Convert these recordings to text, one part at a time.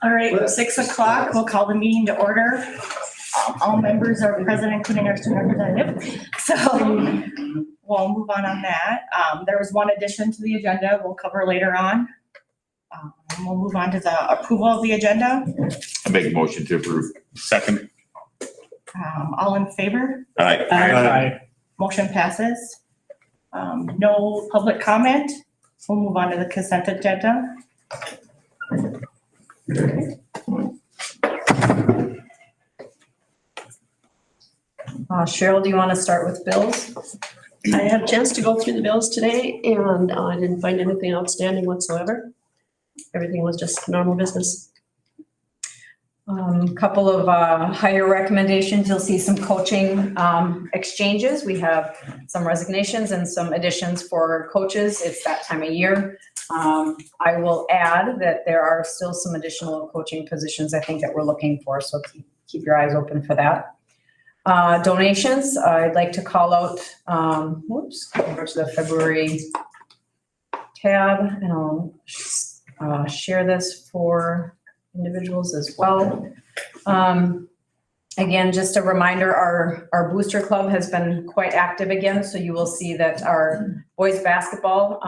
All right, 6 o'clock, we'll call the meeting to order. All members are present, including our student representative. So we'll move on that. There was one addition to the agenda we'll cover later on. And we'll move on to the approval of the agenda. I make a motion to approve. Second. All in favor? Aye. Aye. Motion passes. No public comment. We'll move on to the consent agenda. Cheryl, do you want to start with bills? I had a chance to go through the bills today and I didn't find anything outstanding whatsoever. Everything was just normal business. Couple of higher recommendations. You'll see some coaching exchanges. We have some resignations and some additions for coaches. It's that time of year. I will add that there are still some additional coaching positions I think that we're looking for, so keep your eyes open for that. Donations, I'd like to call out, over to the February tab, and I'll share this for individuals as well. Again, just a reminder, our booster club has been quite active again, so you will see that our boys basketball,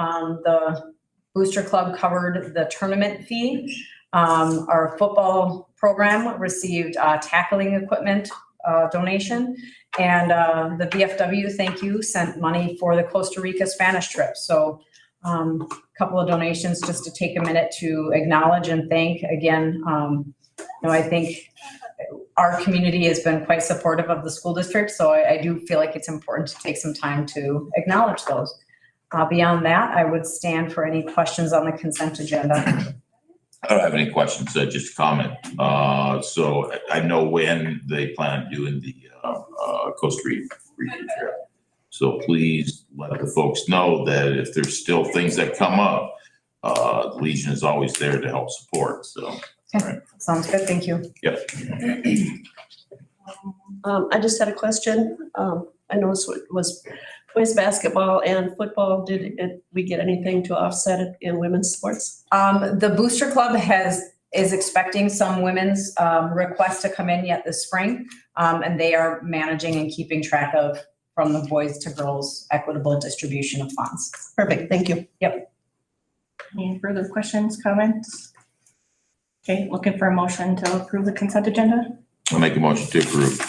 the booster club covered the tournament fee. Our football program received tackling equipment donation, and the VFW, thank you, sent money for the Costa Rica Spanish trip. So a couple of donations just to take a minute to acknowledge and thank again. I think our community has been quite supportive of the school district, so I do feel like it's important to take some time to acknowledge those. Beyond that, I would stand for any questions on the consent agenda. I don't have any questions, just a comment. So I know when they plan on doing the Costa Rica trip. So please let the folks know that if there's still things that come up, Legion is always there to help support. So, Okay. Right. Sounds good. Thank you. Yep. I just had a question. I noticed it was boys basketball and football. Did we get anything to offset it in women's sports? The Booster Club is expecting some women's requests to come in yet this spring, and they are managing and keeping track of from the boys to girls equitable distribution of funds. Perfect, thank you. Yep. Any further questions, comments? Okay, looking for a motion to approve the consent agenda. I'll make a motion to approve.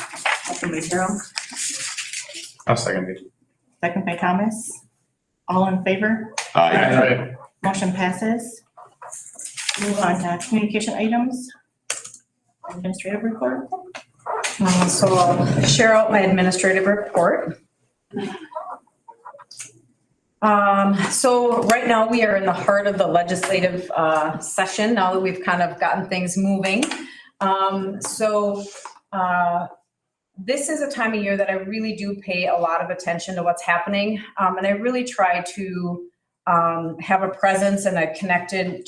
Motion by Carol, I'll second it. second by Thomas. All in favor? Aye. Motion passes. Move on to communication items. Administrative report. So I'll share out my administrative report. So right now we are in the heart of the legislative session now that we've kind of gotten things moving. This is a time of year that I really do pay a lot of attention to what's happening. And I really try to have a presence and a connection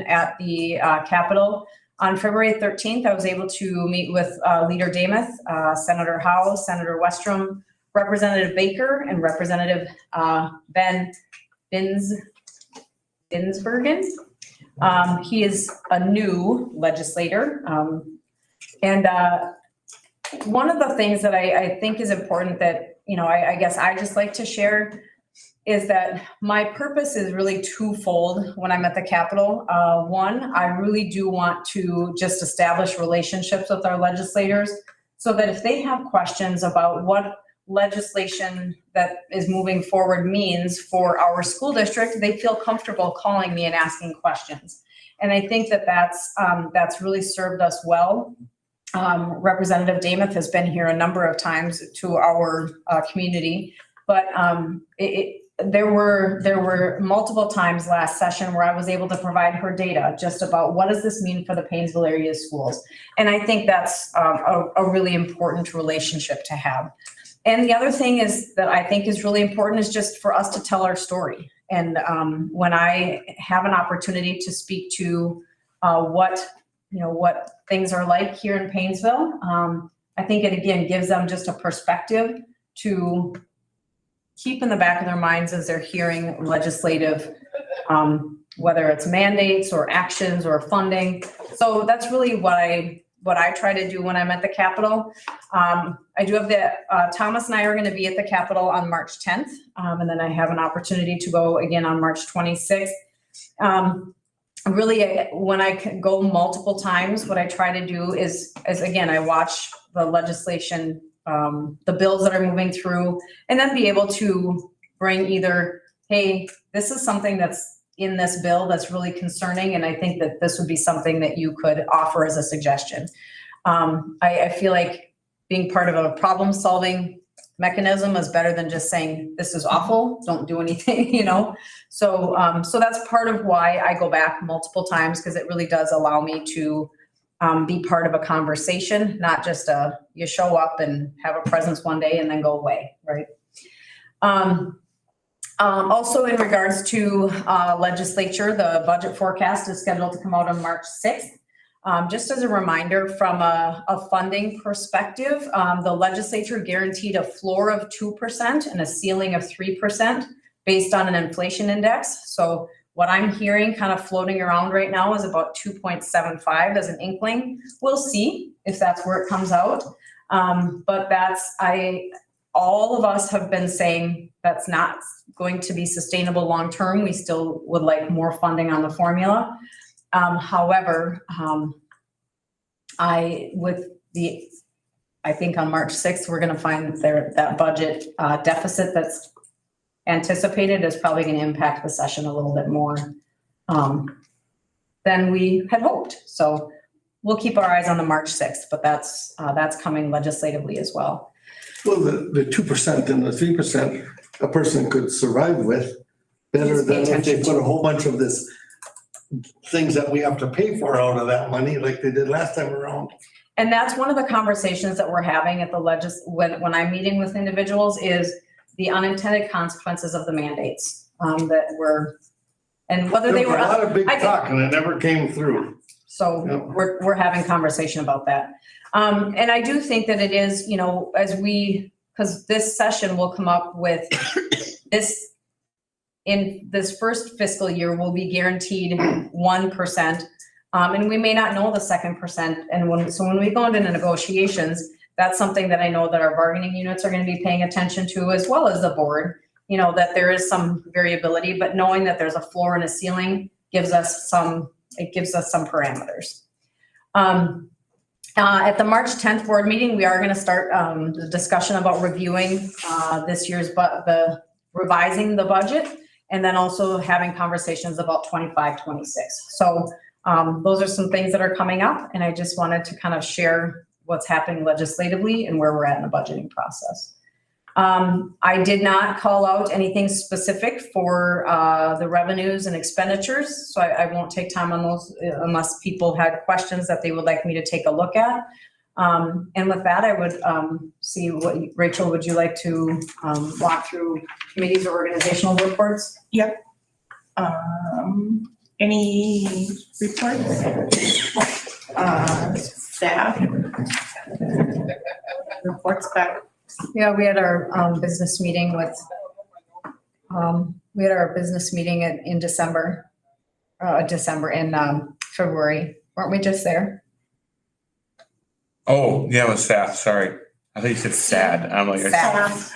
at the Capitol. On February 13th, I was able to meet with Leader Damath, Senator Howe, Senator Westrom, Representative Baker, and Representative Ben Binsbergen. He is a new legislator. And one of the things that I think is important that, I guess I just like to share is that my purpose is really twofold when I'm at the Capitol. One, I really do want to just establish relationships with our legislators so that if they have questions about what legislation that is moving forward means for our school district, they feel comfortable calling me and asking questions. And I think that that's really served us well. Representative Damath has been here a number of times to our community, but there were multiple times last session where I was able to provide her data just about what does this mean for the Paynesville area schools. And I think that's a really important relationship to have. And the other thing is that I think is really important is just for us to tell our story. And when I have an opportunity to speak to what things are like here in Paynesville, I think it again gives them just a perspective to keep in the back of their minds as they're hearing legislative whether it's mandates or actions or funding. So that's really what I try to do when I'm at the Capitol. I do have Thomas and I are going to be at the Capitol on March 10th. And then I have an opportunity to go again on March 26th. Really, when I can go multiple times, what I try to do is again, I watch the legislation, the bills that are moving through, and then be able to bring either, hey, this is something that's in this bill that's really concerning, and I think that this would be something that you could offer as a suggestion. I feel like being part of a problem-solving mechanism is better than just saying, this is awful, don't do anything, you know? So that's part of why I go back multiple times, because it really does allow me to be part of a conversation, not just you show up and have a presence one day and then go away, right? Also in regards to legislature, the budget forecast is scheduled to come out on March 6th. Just as a reminder, from a funding perspective, the legislature guaranteed a floor of 2% and a ceiling of 3% based on an inflation index. So what I'm hearing kind of floating around right now is about 2.75 as an inkling. We'll see if that's where it comes out. But all of us have been saying that's not going to be sustainable long-term. We still would like more funding on the formula. However, I think on March 6th, we're going to find that budget deficit that's anticipated is probably going to impact the session a little bit more than we had hoped. So we'll keep our eyes on the March 6th, but that's coming legislatively as well. Well, the 2% and the 3% a person could survive with better Just pay than if they attention put a whole bunch of this things that we have to pay for out of that money like they did last time around. And that's one of the conversations that we're having at the when I'm meeting with individuals is the unintended consequences of the mandates and whether they There were. was a lot of big talk and it never came through. So Yep. we're having conversation about that. And I do think that it is, you know, because this session will come up with this, in this first fiscal year, we'll be guaranteed 1%. And we may not know the second percent. And when we go into negotiations, that's something that I know that our bargaining units are going to be paying attention to, as well as the board, you know, that there is some variability, but knowing that there's a floor and a ceiling gives us some parameters. At the March 10th board meeting, we are going to start the discussion about reviewing this year's, revising the budget, and then also having conversations about 25-26. So those are some things that are coming up, and I just wanted to kind of share what's happening legislatively and where we're at in the budgeting process. I did not call out anything specific for the revenues and expenditures, so I won't take time on those unless people had questions that they would like me to take a look at. And with that, I would see what, Rachel, would you like to walk through committees or organizational reports? Yep. Any reports? Staff? Reports back. Yeah, we had our business meeting in December, in February. Weren't we just there? Oh, yeah, it was staff, sorry. I thought you said sad. I'm like, Staff.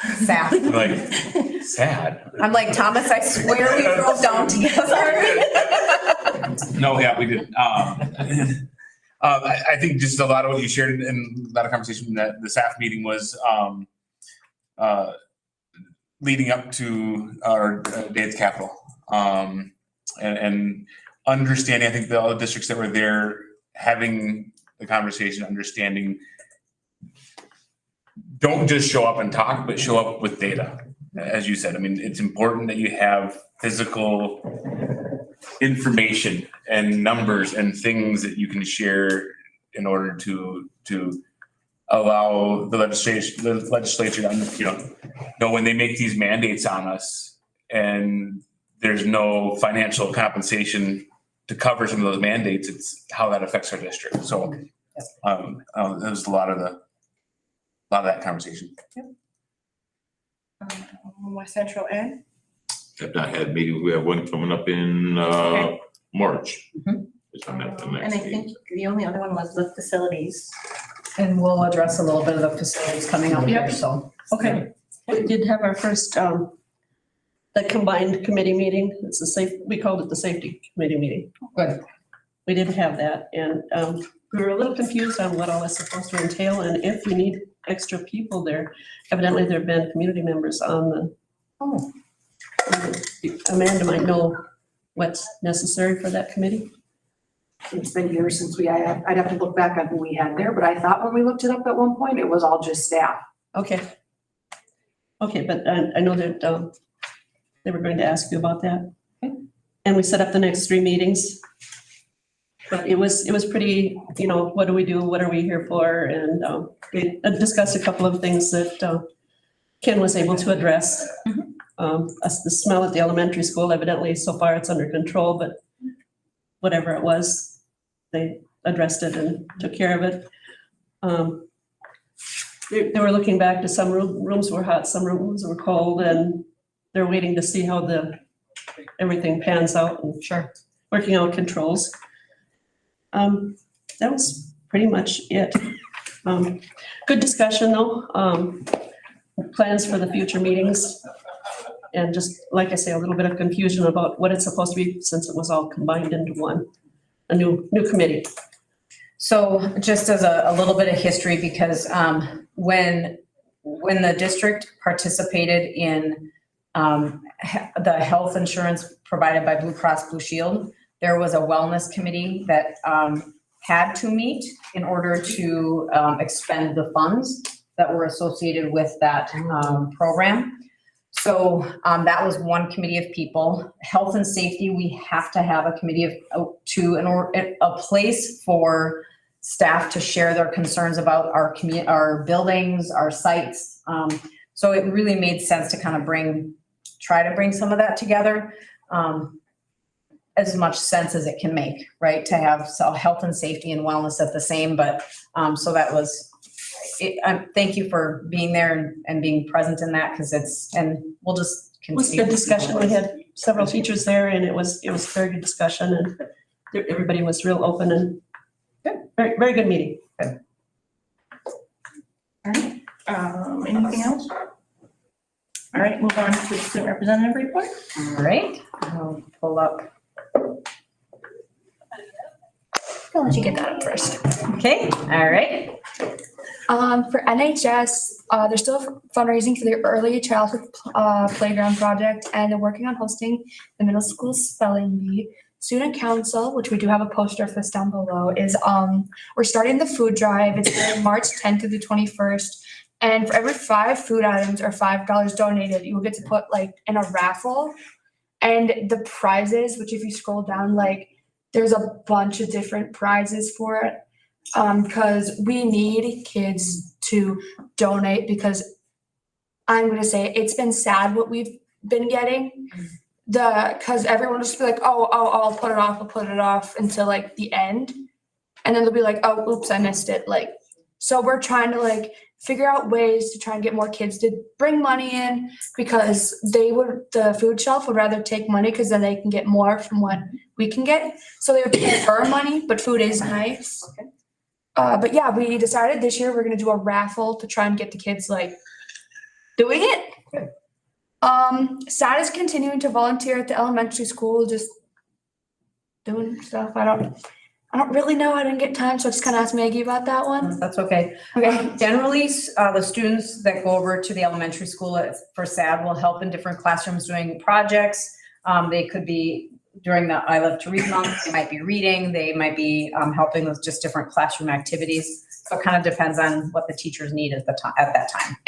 I'm like, sad? I'm like, Thomas, I swear we drove down together. No, yeah, we did. I think just a lot of what you shared in a lot of conversation that the staff meeting was leading up to our day at the Capitol. And understanding, I think all the districts that were there having the conversation, understanding, don't just show up and talk, but show up with data. As you said, I mean, it's important that you have physical information and numbers and things that you can share in order to allow the legislature to, know when they make these mandates on us and there's no financial compensation to cover some of those mandates, it's how that affects our district. So that was a lot of that conversation. West Central Ed? have not had meetings. We have one coming up in, Okay. March. Mhm. It's on that, the And next I meeting. think the only other one was the facilities. And we'll address a little bit of the facilities coming up here, Yep. so. Okay. We did have our first, the combined committee meeting. It's we called it the safety committee meeting. Good. We didn't have that, and we were a little confused on what all that's supposed to entail, and if you need extra people there. Evidently, there have been community members on the. Oh. Amanda might know what's necessary for that committee. It's been years since I'd have to look back on who we had there, but I thought when we looked it up at one point, it was all just staff. Okay. Okay, but I know that they were going to ask you about that. And we set up the next 3 meetings. But it was pretty, what do we do? What are we here for? And we discussed a couple of things that Ken was able to address. The smell at the elementary school, evidently so far it's under control, but whatever it was, they addressed it and took care of it. They were looking back to some rooms were hot, some rooms were cold, and they're waiting to see how everything pans out and Sure. working out controls. That was pretty much it. Good discussion though. Plans for the future meetings. And just, like I say, a little bit of confusion about what it's supposed to be since it was all combined into a new committee. So just as a little bit of history, because when the district participated in the health insurance provided by Blue Cross Blue Shield, there was a wellness committee that had to meet in order to expend the funds that were associated with that program. So that was one committee of people. Health and safety, we have to have a committee of a place for staff to share their concerns about our buildings, our sites. So it really made sense to kind of try to bring some of that together. As much sense as it can make, right? To have health and safety and wellness at the same, but so that was it. Thank you for being there and being present in that, because and we'll just It was continue. good discussion. We had several teachers there and it was a very good discussion and everybody was real open and very, very good meeting. All right. Anything else? All right, move on to the student representative report. All right, I'll pull up. I'll let you get that up first. Okay, all right. For NHS, they're still fundraising for the early childhood playground project, and they're working on hosting the middle school spelling bee. Student council, which we do have a poster of this down below, is we're starting the food drive. It's March 10th through the 21st. And for every 5 food items or $5 donated, you will get to put in a raffle. And the prizes, which if you scroll down, there's a bunch of different prizes for it. Because we need kids to donate, because I'm going to say it's been sad what we've been getting. Because everyone will just be like, oh, I'll put it off until the end. And then they'll be like, oh, oops, I missed it. So we're trying to figure out ways to try and get more kids to bring money in, because the food shelf would rather take money because then they can get more from what we can get. So they would prefer money, but food is nice. Okay. But yeah, we decided this year we're going to do a raffle to try and get the kids doing it. Okay. Sad is continuing to volunteer at the elementary school, just doing stuff. I don't really know. I didn't get time, so I just kind of asked Maggie about that one. That's okay. Okay. Generally, the students that go over to the elementary school for SAD will help in different classrooms doing projects. They could be during the I Love to Read month, they might be reading, they might be helping with just different classroom activities. So it kind of depends on what the teachers need at that time.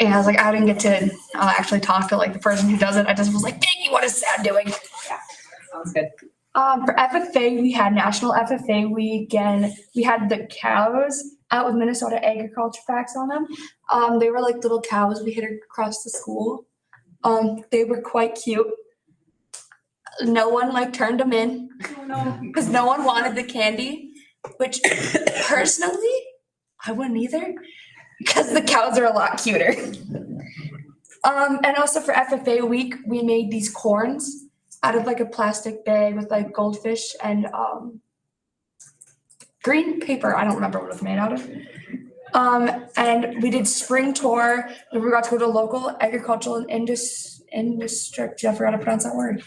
And I was I didn't get to actually talk to the person who does it. I just was Maggie, what is SAD doing? Sounds good. For FFA, we had National FFA Weekend. We had the cows out with Minnesota agriculture facts on them. They were little cows we hid across the school. They were quite cute. No one turned them in because no one wanted the candy, which personally I wouldn't either, because the cows are a lot cuter. And also for FFA week, we made these corns out of like a plastic bag with like goldfish and green paper. I don't remember what it was made out of. And we did spring tour. And we got to go to local agricultural and industry. I forgot to pronounce that word.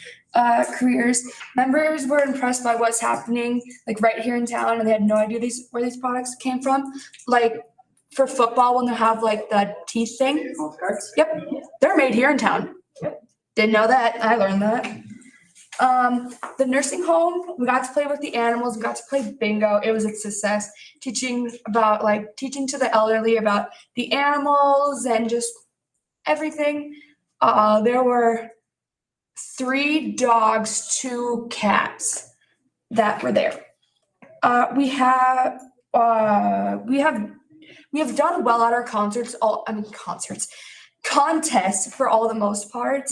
Careers. Members were impressed by what's happening like right here in town, and they had no idea where these products came from. Like for football, when they have like the teeth thing. Yep, they're made here in town. Didn't know that. I learned that. The nursing home, we got to play with the animals, we got to play bingo. It was a success. Teaching to the elderly about the animals and just everything. There were 3 dogs, 2 cats that were there. We have done well at our contests for all the most part.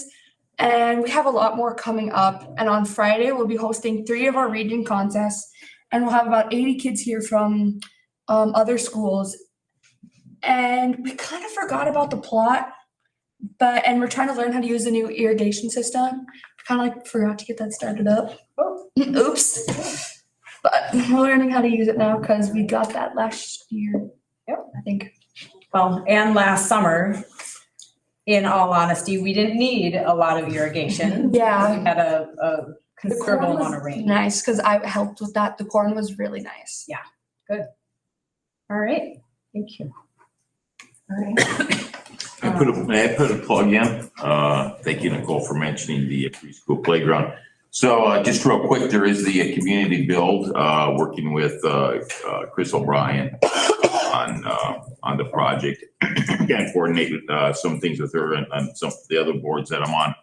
And we have a lot more coming up. And on Friday, we'll be hosting 3 of our region contests. And we'll have about 80 kids here from other schools. And we kind of forgot about the plot, and we're trying to learn how to use the new irrigation system. Kind of like forgot to get that started up. Oops. But we're learning how to use it now because we got that last year. Yep, I think. Well, and last summer, in all honesty, we didn't need a lot of irrigation. Yeah. We had a considerable amount of rain. Nice, because I helped with that. The corn was really nice. All right, thank you. All right. May I put a plug in? Thank you, Nicole, for mentioning the preschool playground. So just real quick, there is the community build, working with Chris O'Brien on the project. Again, coordinated some things with her and some of the other boards that I'm on.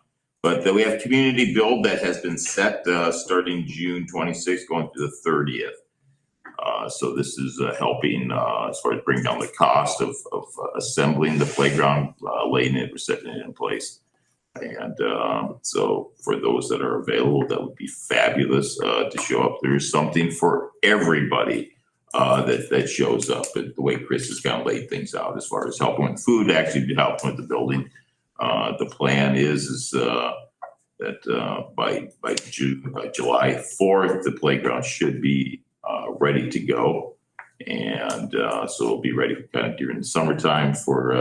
But we have community build that has been set starting June 26th, going through the 30th. So this is helping as far as bring down the cost of assembling the playground, laying it, or setting it in place. And so for those that are available, that would be fabulous to show up. There is something for everybody that shows up. And the way Chris has kind of laid things out as far as helping with food, actually helping with the building. The plan is that by July 4th, the playground should be ready to go. And so it'll be ready kind of during the summertime for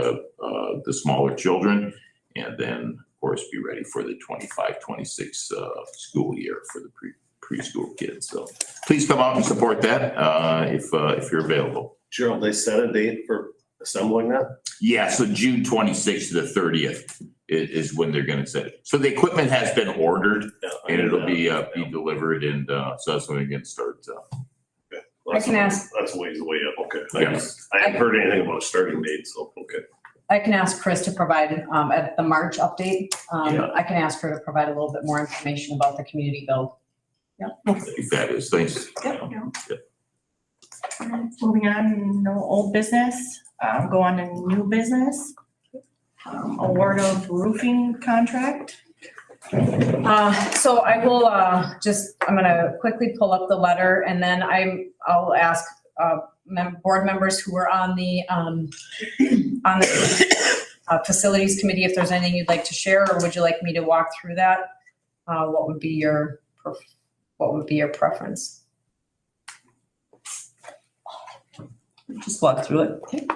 the smaller children. And then, of course, be ready for the 25-26 school year for the preschool kids. So please come out and support that if you're available. Cheryl, they set a date for assembling that? Yeah, so June 26th to the 30th is when they're going to set it. So the equipment has been ordered and it'll be delivered, and so that's when we're going to start. Okay. Well, I can ask. That's a ways away up. Okay. Yes. I haven't heard anything about a starting date, so okay. I can ask Chris to provide, at the March update, Yeah. I can ask her to provide a little bit more information about the community build. That'd be fabulous. Thanks. Moving on, no old business, go on to new business. Award of roofing contract. So I will, I'm gonna quickly pull up the letter, and then I'll ask, board members who are on the facilities committee, if there's anything you'd like to share, or would you like me to walk through that? What would be your preference? Just walk through it. Okay.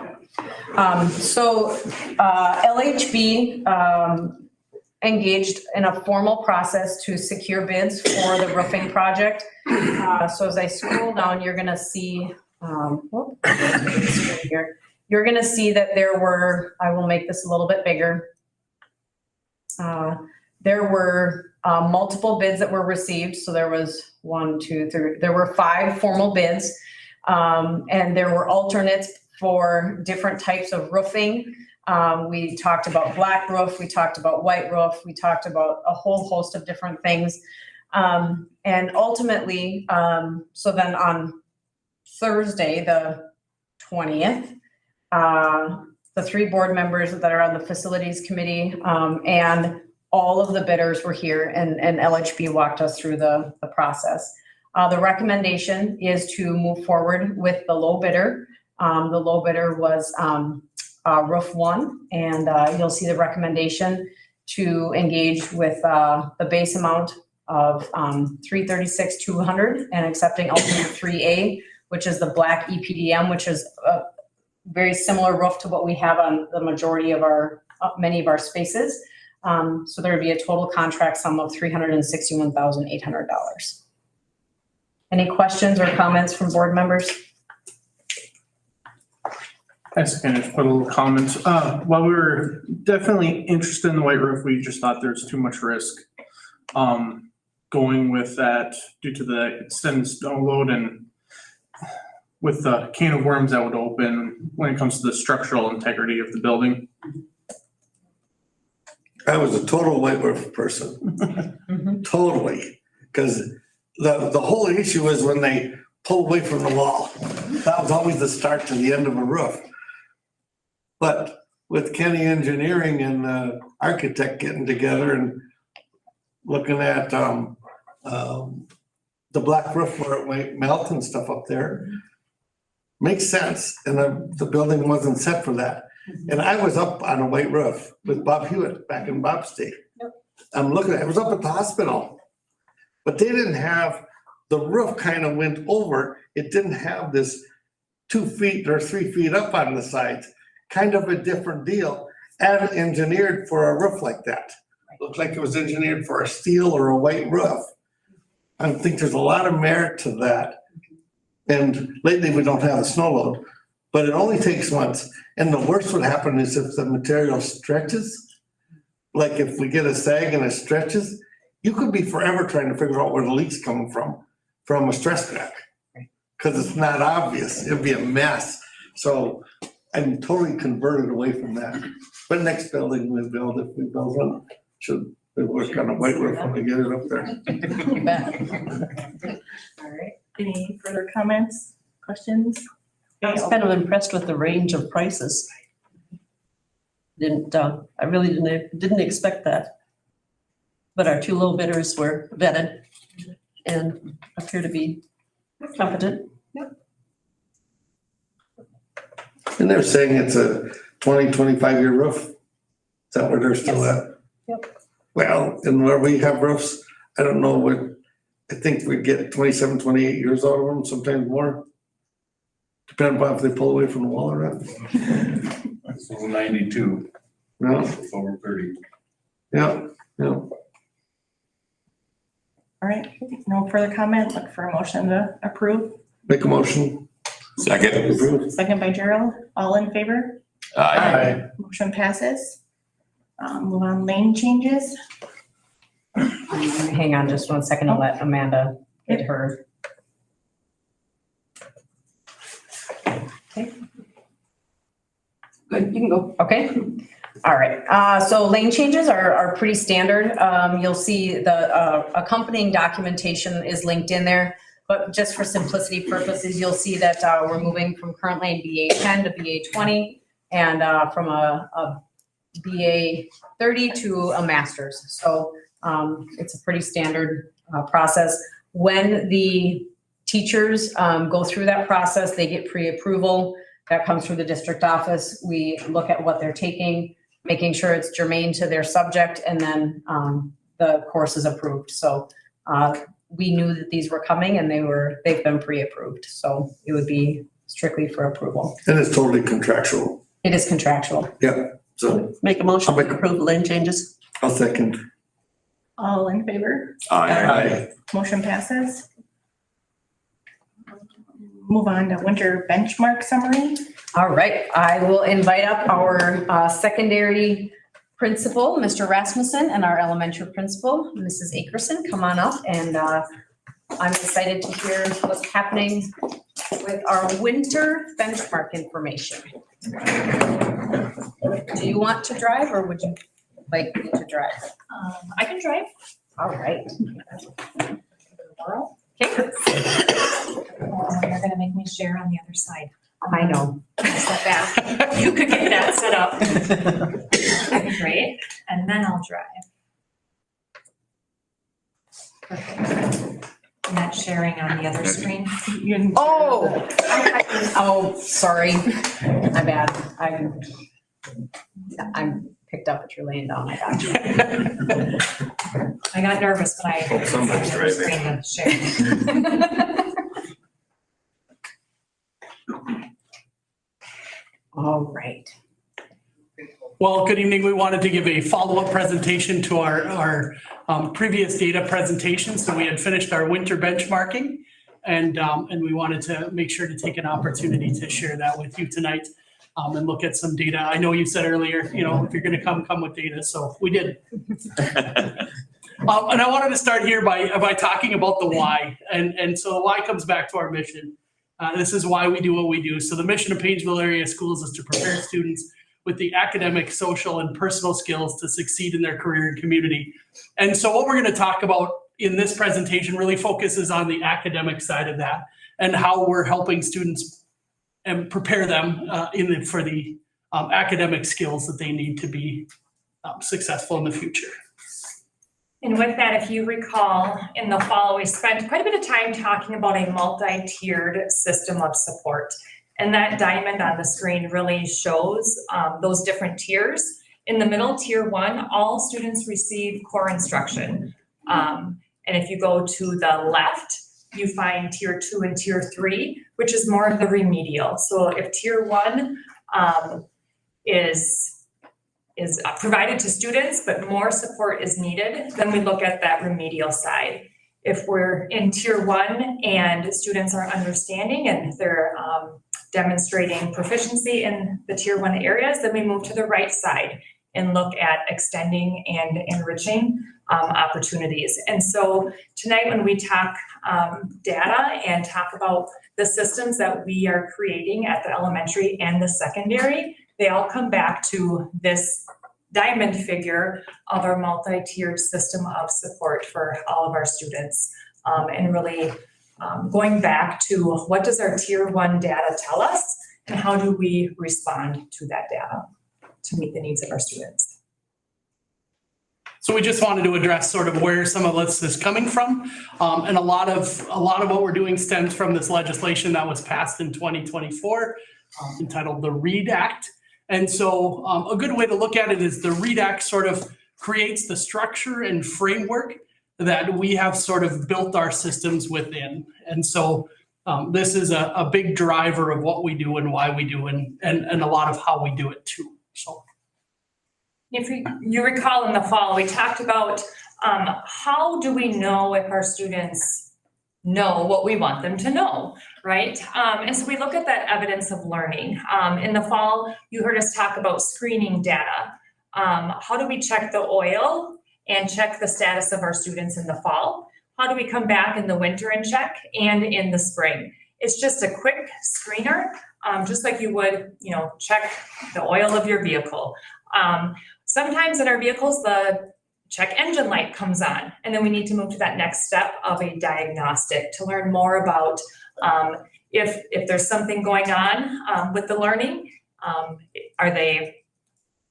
So LHB engaged in a formal process to secure bids for the roofing project. So as I scroll down, you're gonna see, you're gonna see that there were, I will make this a little bit bigger. There were multiple bids that were received. So there was 1, 2, 3, there were 5 formal bids. And there were alternates for different types of roofing. We talked about black roof, we talked about white roof, we talked about a whole host of different things. And ultimately, so then on Thursday, the 20th, the 3 board members that are on the facilities committee, and all of the bidders were here, and LHB walked us through the process. The recommendation is to move forward with the low bidder. The low bidder was roof one, and you'll see the recommendation to engage with the base amount of $336,200 and accepting alternate 3A, which is the black EPDM, which is a very similar roof to what we have on the majority of our, many of our spaces. So there would be a total contract sum of $361,800. Any questions or comments from board members? I can just put a little comment. While we were definitely interested in the white roof, we just thought there's too much risk going with that due to the extended snow load and with the can of worms that would open when it comes to the structural integrity of the building. I was a total white roof person, totally. Because the whole issue is when they pull away from the wall. That was always the start to the end of a roof. But with Kenny Engineering and the architect getting together and looking at the black roof where it might melt and stuff up there, makes sense. And the building wasn't set for that. And I was up on a white roof with Bob Hewitt back in Bob's day. I'm looking at it, was up at the hospital. But they didn't have, the roof kind of went over. It didn't have this 2 feet or 3 feet up on the sides, kind of a different deal. And engineered for a roof like that. Looked like it was engineered for a steel or a white roof. I think there's a lot of merit to that. And lately we don't have a snow load, but it only takes once. And the worst would happen is if the material stretches, like if we get a sag and it stretches, you could be forever trying to figure out where the leak's coming from a stress crack. Because it's not obvious, it'd be a mess. So I'm totally converted away from that. But next building we build, if we build one, should we work on a white roof when we get it up there. You bet. All right, any further comments, questions? I was kind of impressed with the range of prices. I really didn't expect that. But our two low bidders were vetted and appear to be competent. And they're saying it's a 25-year roof. Is that where they're still at? Yep. Well, and where we have roofs, I don't know what, I think we get 27, 28 years out of them, sometimes more. Depending upon if they pull away from the wall or not. It's 92, No, it's over 30. yeah. All right, no further comment, look for a motion to approve. Make a motion. Second. Approve. Second by Gerald, all in favor? Aye. Motion passes. Move on, lane changes. Hang on just 1 second and let Amanda get her. Good, you can go. Okay, all right. So lane changes are pretty standard. You'll see the accompanying documentation is linked in there. But just for simplicity purposes, you'll see that we're moving from current lane BA 10 to BA 20 and from a BA 30 to a master's. So it's a pretty standard process. When the teachers go through that process, they get pre-approval. That comes through the district office. We look at what they're taking, making sure it's germane to their subject, and then the course is approved. So we knew that these were coming and they've been pre-approved. So it would be strictly for approval. And it's totally contractual. It is contractual. Yeah, so Make a motion I'll make to a- approve the lane changes. I'll second. All in favor? Aye. Motion passes. Move on to winter benchmark summary. All right, I will invite up our secondary principal, Mr. Rasmussen, and our elementary principal, Mrs. Akerson. Come on up, and I'm excited to hear what's happening with our winter benchmark information. Do you want to drive, or would you like me to drive? I can drive. All right. Okay. You're gonna make me share on the other side. I know. Step back. You could get that set up. Great, and then I'll drive. Perfect. I'm not sharing on the other screen. Oh, sorry. My bad. I'm picked up at your laying down, I got you. I got nervous when I. Hope somebody's screen to share. All right. Well, good evening. We wanted to give a follow-up presentation to our previous data presentation. So we had finished our winter benchmarking and we wanted to make sure to take an opportunity to share that with you tonight and look at some data. I know you said earlier, if you're going to come with data. So we did. And I wanted to start here by talking about the why. And so the why comes back to our mission. This is why we do what we do. So the mission of Paynesville area schools is to prepare students with the academic, social, and personal skills to succeed in their career and community. And so what we're going to talk about in this presentation really focuses on the academic side of that and how we're helping students and prepare them for the academic skills that they need to be successful in the future. And with that, if you recall, in the fall, we spent quite a bit of time talking about a multi-tiered system of support. And that diamond on the screen really shows those different tiers. In the middle, tier 1, all students receive core instruction. And if you go to the left, you find tier 2 and tier 3, which is more of the remedial. So if tier 1 is provided to students, but more support is needed, then we look at that remedial side. If we're in tier 1 and students are understanding and they're demonstrating proficiency in the tier 1 areas, then we move to the right side and look at extending and enriching opportunities. And so tonight when we talk data and talk about the systems that we are creating at the elementary and the secondary, they all come back to this diamond figure of our multi-tiered system of support for all of our students. And really going back to what does our tier 1 data tell us and how do we respond to that data to meet the needs of our students. So we just wanted to address sort of where some of this is coming from. And a lot of what we're doing stems from this legislation that was passed in 2024 entitled the READ Act. And so a good way to look at it is the READ Act sort of creates the structure and framework that we have sort of built our systems within. And so this is a big driver of what we do and why we do and a lot of how we do it too. So. If you recall in the fall, we talked about how do we know if our students know what we want them to know, right? And so we look at that evidence of learning. In the fall, you heard us talk about screening data. How do we check the oil and check the status of our students in the fall? How do we come back in the winter and check and in the spring? It's just a quick screener, just like you would, check the oil of your vehicle. Sometimes in our vehicles, the check engine light comes on, and then we need to move to that next step of a diagnostic to learn more about if there's something going on with the learning. Are they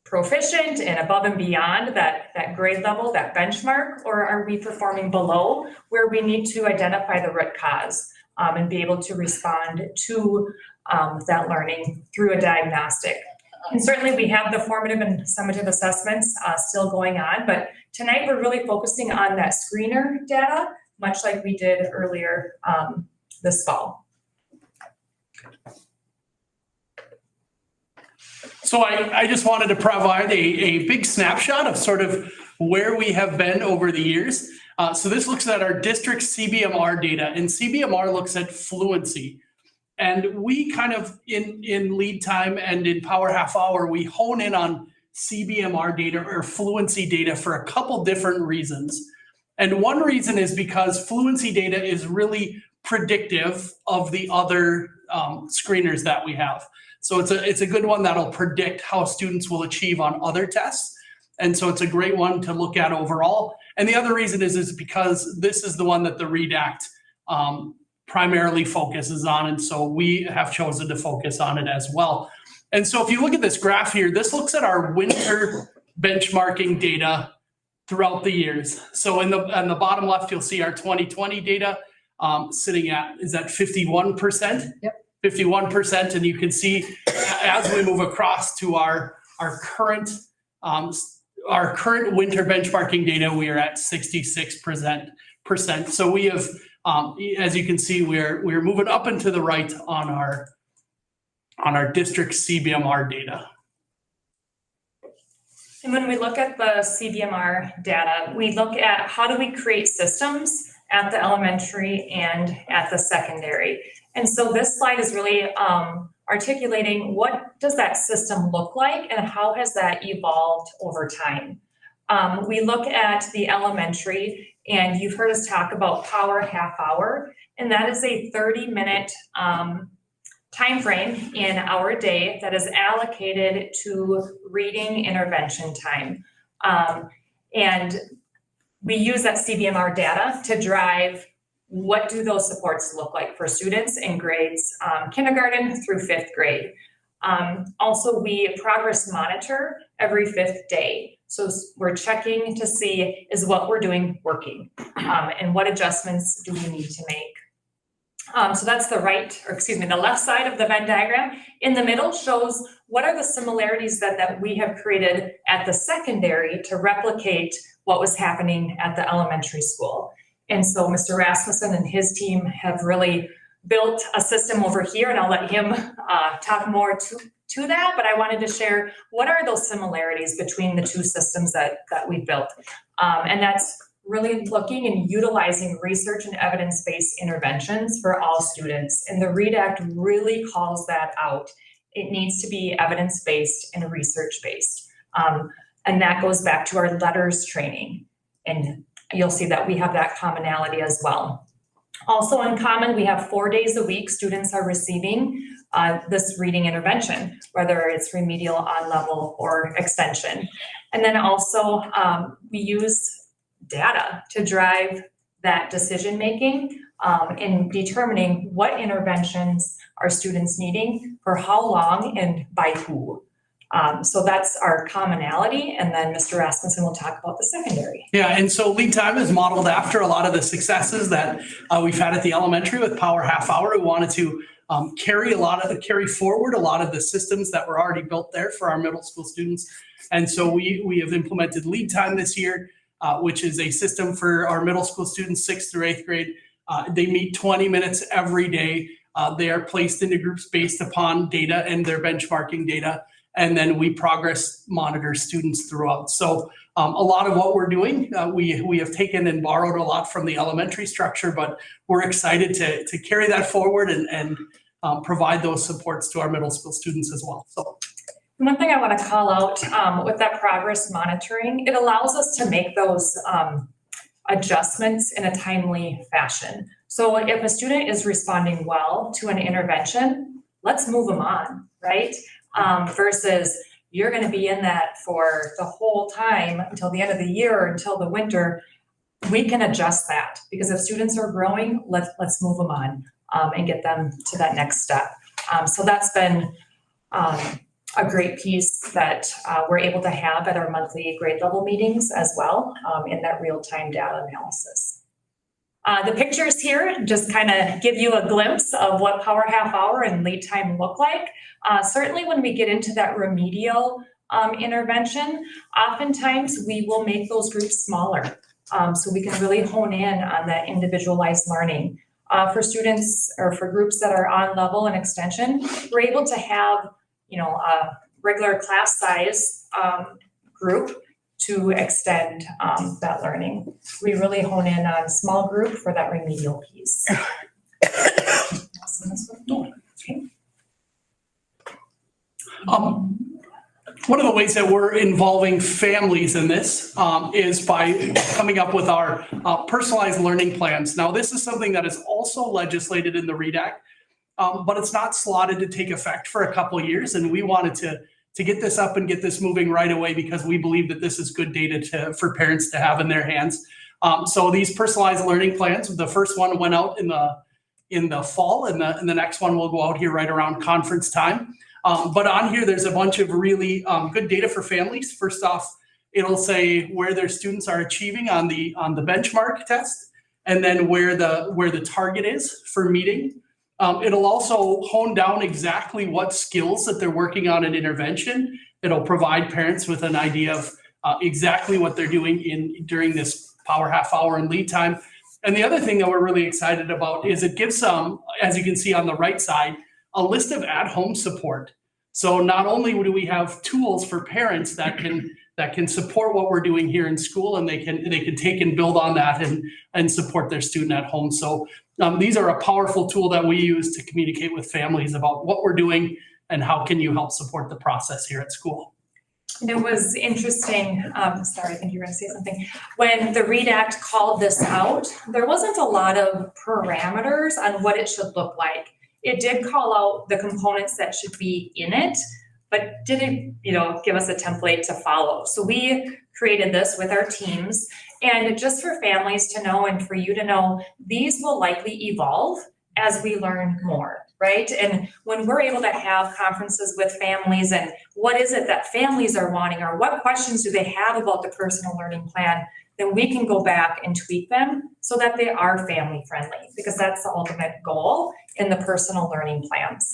proficient and above and beyond that grade level, that benchmark, or are we performing below where we need to identify the root cause and be able to respond to that learning through a diagnostic? And certainly we have the formative and summative assessments still going on, but tonight we're really focusing on that screener data, much like we did earlier this fall. So I just wanted to provide a big snapshot of sort of where we have been over the years. So this looks at our district CBMR data, and CBMR looks at fluency. And we kind of, in lead time and in power half hour, we hone in on CBMR data or fluency data for a couple different reasons. And one reason is because fluency data is really predictive of the other screeners that we have. So it's a good one that'll predict how students will achieve on other tests. And so it's a great one to look at overall. And the other reason is because this is the one that the READ Act primarily focuses on. And so we have chosen to focus on it as well. And so if you look at this graph here, this looks at our winter benchmarking data throughout the years. So on the bottom left, you'll see our 2020 data sitting at 51%? Yep. 51%. And you can see as we move across to our our current winter benchmarking data, we are at 66%. So we have, as you can see, we're moving up and to the right on our district CBMR data. And when we look at the CBMR data, we look at how do we create systems at the elementary and at the secondary. And so this slide is really articulating what does that system look like and how has that evolved over time. We look at the elementary, and you've heard us talk about power half hour, and that is a 30-minute time frame in our day that is allocated to reading intervention time. And we use that CBMR data to drive what do those supports look like for students in grades kindergarten through 5th grade. Also, we progress monitor every 5th day. So we're checking to see is what we're doing working and what adjustments do we need to make. So that's the left side of the Venn diagram. In the middle shows what are the similarities that we have created at the secondary to replicate what was happening at the elementary school. And so Mr. Rasmussen and his team have really built a system over here, and I'll let him talk more to that, but I wanted to share what are those similarities between the two systems that we built. And that's really looking and utilizing research and evidence-based interventions for all students. And the READ Act really calls that out. It needs to be evidence-based and research-based. And that goes back to our LETRS training. And you'll see that we have that commonality as well. Also in common, we have 4 days a week students are receiving this reading intervention, whether it's remedial, on-level, or extension. And then also we use data to drive that decision-making in determining what interventions are students needing for how long and by who. So that's our commonality, and then Mr. Rasmussen will talk about the secondary. Yeah, and so lead time is modeled after a lot of the successes that we've had at the elementary with Power Half Hour. We wanted to carry forward a lot of the systems that were already built there for our middle school students. And so we have implemented lead time this year, which is a system for our middle school students, 6th through 8th grade. They meet 20 minutes every day. They are placed into groups based upon data and their benchmarking data. And then we progress monitor students throughout. So a lot of what we're doing, we have taken and borrowed a lot from the elementary structure, but we're excited to carry that forward and provide those supports to our middle school students as well. So one thing I want to call out with that progress monitoring, it allows us to make those adjustments in a timely fashion. So if a student is responding well to an intervention, let's move them on, right? Versus you're going to be in that for the whole time until the end of the year or until the winter. We can adjust that because if students are growing, let's move them on and get them to that next step. So that's been a great piece that we're able to have at our monthly grade level meetings as well in that real-time data analysis. The pictures here just kind of give you a glimpse of what Power Half Hour and lead time look like. Certainly when we get into that remedial intervention, oftentimes we will make those groups smaller so we can really hone in on that individualized learning. For students or for groups that are on level and extension, we're able to have a regular class size group to extend that learning. We really hone in on small group for that remedial piece. One of the ways that we're involving families in this is by coming up with our personalized learning plans. Now, this is something that is also legislated in the READ Act, but it's not slotted to take effect for a couple of years, and we wanted to get this up and get this moving right away because we believe that this is good data for parents to have in their hands. So these personalized learning plans, the first one went out in the fall, and the next one will go out here right around conference time. But on here, there's a bunch of really good data for families. First off, it'll say where their students are achieving on the benchmark test, and then where the target is for meeting. It'll also hone down exactly what skills that they're working on in intervention. It'll provide parents with an idea of exactly what they're doing during this power half hour and lead time. And the other thing that we're really excited about is it gives some, as you can see on the right side, a list of at-home support. So not only do we have tools for parents that can support what we're doing here in school, and they can take and build on that and support their student at home. So these are a powerful tool that we use to communicate with families about what we're doing and how can you help support the process here at school. And it was interesting, sorry, I think you were gonna say something. When the READ Act called this out, there wasn't a lot of parameters on what it should look like. It did call out the components that should be in it, but didn't, give us a template to follow. So we created this with our teams, and just for families to know and for you to know, these will likely evolve as we learn more, right? And when we're able to have conferences with families and what is it that families are wanting, or what questions do they have about the personal learning plan, then we can go back and tweak them so that they are family friendly, because that's the ultimate goal in the personal learning plans.